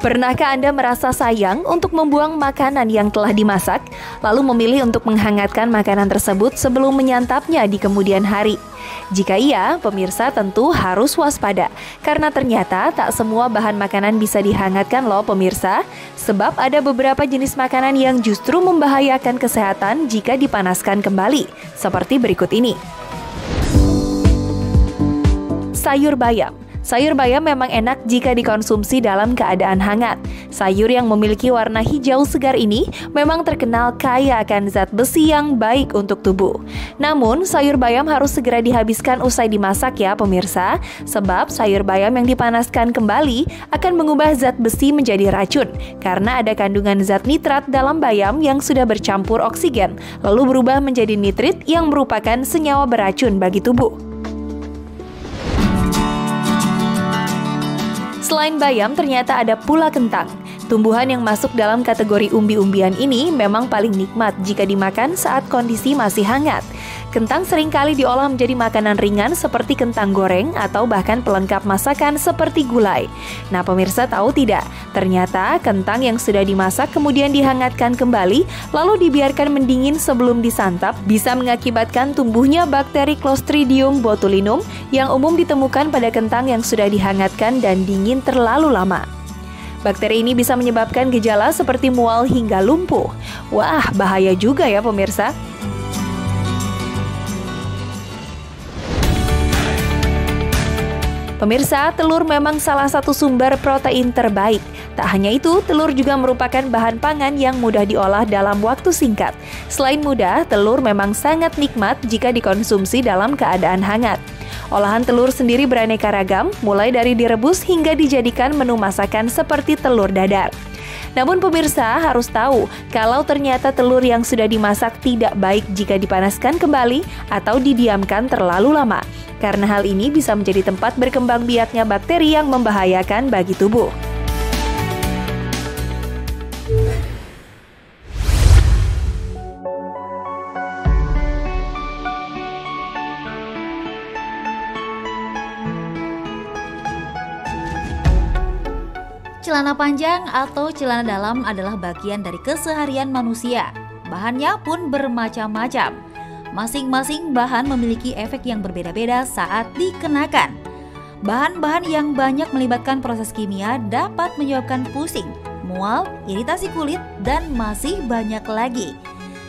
Pernahkah Anda merasa sayang untuk membuang makanan yang telah dimasak, lalu memilih untuk menghangatkan makanan tersebut sebelum menyantapnya di kemudian hari? Jika iya, pemirsa tentu harus waspada, karena ternyata tak semua bahan makanan bisa dihangatkan loh pemirsa, sebab ada beberapa jenis makanan yang justru membahayakan kesehatan jika dipanaskan kembali, seperti berikut ini. Sayur bayam. Sayur bayam memang enak jika dikonsumsi dalam keadaan hangat. Sayur yang memiliki warna hijau segar ini memang terkenal kaya akan zat besi yang baik untuk tubuh. Namun, sayur bayam harus segera dihabiskan usai dimasak ya pemirsa, sebab sayur bayam yang dipanaskan kembali akan mengubah zat besi menjadi racun, karena ada kandungan zat nitrat dalam bayam yang sudah bercampur oksigen, lalu berubah menjadi nitrit yang merupakan senyawa beracun bagi tubuh. Selain bayam, ternyata ada pula kentang. Tumbuhan yang masuk dalam kategori umbi-umbian ini memang paling nikmat jika dimakan saat kondisi masih hangat. Kentang seringkali diolah menjadi makanan ringan seperti kentang goreng atau bahkan pelengkap masakan seperti gulai. Nah, pemirsa tahu tidak? Ternyata kentang yang sudah dimasak kemudian dihangatkan kembali lalu dibiarkan mendingin sebelum disantap bisa mengakibatkan tumbuhnya bakteri Clostridium botulinum yang umum ditemukan pada kentang yang sudah dihangatkan dan dingin terlalu lama. Bakteri ini bisa menyebabkan gejala seperti mual hingga lumpuh. Wah, bahaya juga ya pemirsa. Pemirsa, telur memang salah satu sumber protein terbaik. Tak hanya itu, telur juga merupakan bahan pangan yang mudah diolah dalam waktu singkat. Selain mudah, telur memang sangat nikmat jika dikonsumsi dalam keadaan hangat. Olahan telur sendiri beraneka ragam, mulai dari direbus hingga dijadikan menu masakan seperti telur dadar. Namun pemirsa harus tahu, kalau ternyata telur yang sudah dimasak tidak baik jika dipanaskan kembali atau didiamkan terlalu lama. Karena hal ini bisa menjadi tempat berkembang biaknya bakteri yang membahayakan bagi tubuh. Celana panjang atau celana dalam adalah bagian dari keseharian manusia. Bahannya pun bermacam-macam. Masing-masing bahan memiliki efek yang berbeda-beda saat dikenakan. Bahan-bahan yang banyak melibatkan proses kimia dapat menyebabkan pusing, mual, iritasi kulit, dan masih banyak lagi.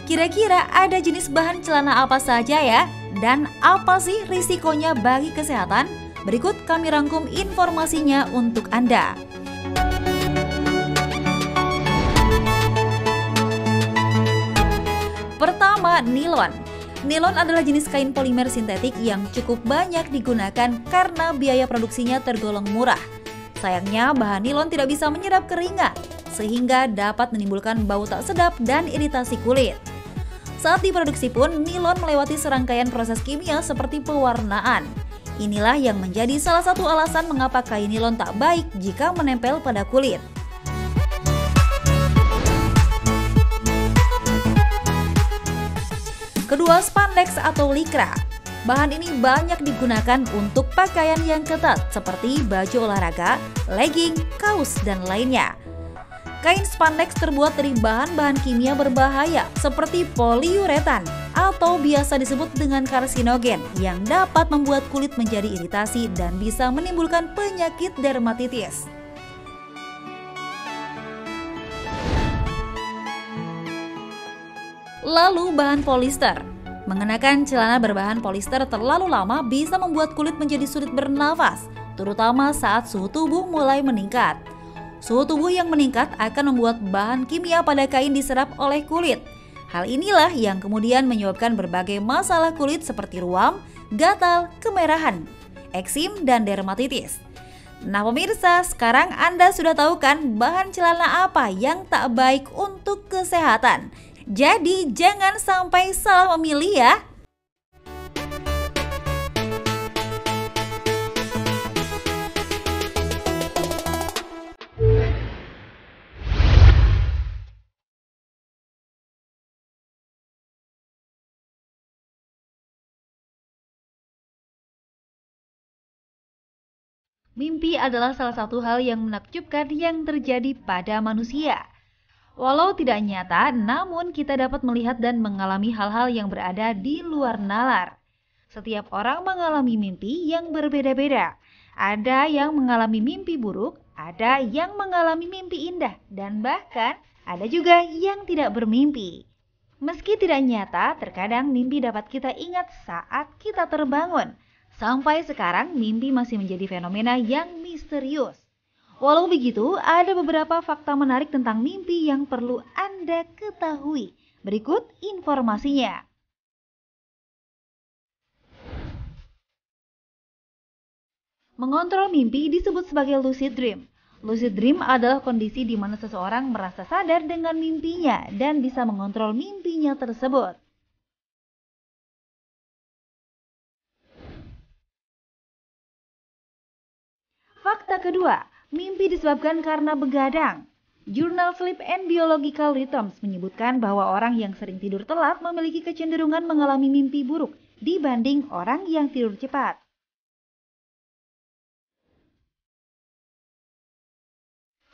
Kira-kira ada jenis bahan celana apa saja ya? Dan apa sih risikonya bagi kesehatan? Berikut kami rangkum informasinya untuk Anda. Pertama, nilon. Nilon adalah jenis kain polimer sintetik yang cukup banyak digunakan karena biaya produksinya tergolong murah. Sayangnya, bahan nilon tidak bisa menyerap keringat, sehingga dapat menimbulkan bau tak sedap dan iritasi kulit. Saat diproduksi pun, nilon melewati serangkaian proses kimia seperti pewarnaan. Inilah yang menjadi salah satu alasan mengapa kain nilon tak baik jika menempel pada kulit. Kedua, spandex atau likra. Bahan ini banyak digunakan untuk pakaian yang ketat seperti baju olahraga, legging, kaos, dan lainnya. Kain spandex terbuat dari bahan-bahan kimia berbahaya seperti poliuretan atau biasa disebut dengan karsinogen yang dapat membuat kulit menjadi iritasi dan bisa menimbulkan penyakit dermatitis. Lalu bahan polister. Mengenakan celana berbahan polister terlalu lama bisa membuat kulit menjadi sulit bernafas, terutama saat suhu tubuh mulai meningkat. Suhu tubuh yang meningkat akan membuat bahan kimia pada kain diserap oleh kulit. Hal inilah yang kemudian menyebabkan berbagai masalah kulit seperti ruam, gatal, kemerahan, eksim, dan dermatitis. Nah pemirsa, sekarang Anda sudah tahu kan bahan celana apa yang tak baik untuk kesehatan. Jadi jangan sampai salah memilih ya. Mimpi adalah salah satu hal yang menakjubkan yang terjadi pada manusia. Walau tidak nyata, namun kita dapat melihat dan mengalami hal-hal yang berada di luar nalar. Setiap orang mengalami mimpi yang berbeda-beda. Ada yang mengalami mimpi buruk, ada yang mengalami mimpi indah, dan bahkan ada juga yang tidak bermimpi. Meski tidak nyata, terkadang mimpi dapat kita ingat saat kita terbangun. Sampai sekarang, mimpi masih menjadi fenomena yang misterius. Walau begitu, ada beberapa fakta menarik tentang mimpi yang perlu Anda ketahui. Berikut informasinya. Mengontrol mimpi disebut sebagai lucid dream. Lucid dream adalah kondisi di mana seseorang merasa sadar dengan mimpinya dan bisa mengontrol mimpinya tersebut. Fakta kedua, mimpi disebabkan karena begadang. Jurnal Sleep and Biological Rhythms menyebutkan bahwa orang yang sering tidur telat memiliki kecenderungan mengalami mimpi buruk dibanding orang yang tidur cepat.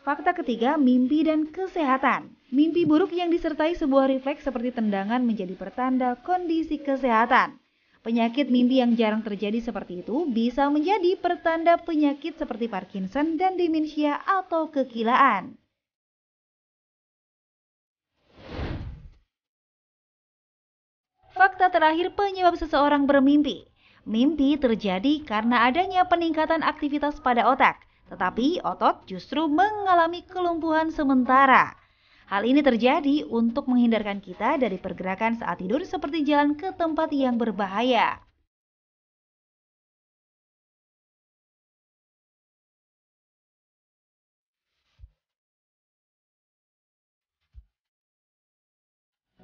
Fakta ketiga, mimpi dan kesehatan. Mimpi buruk yang disertai sebuah refleks seperti tendangan menjadi pertanda kondisi kesehatan. Penyakit mimpi yang jarang terjadi seperti itu bisa menjadi pertanda penyakit seperti Parkinson dan demensia atau kegilaan. Fakta terakhir, penyebab seseorang bermimpi. Mimpi terjadi karena adanya peningkatan aktivitas pada otak, tetapi otot justru mengalami kelumpuhan sementara. Hal ini terjadi untuk menghindarkan kita dari pergerakan saat tidur seperti jalan ke tempat yang berbahaya.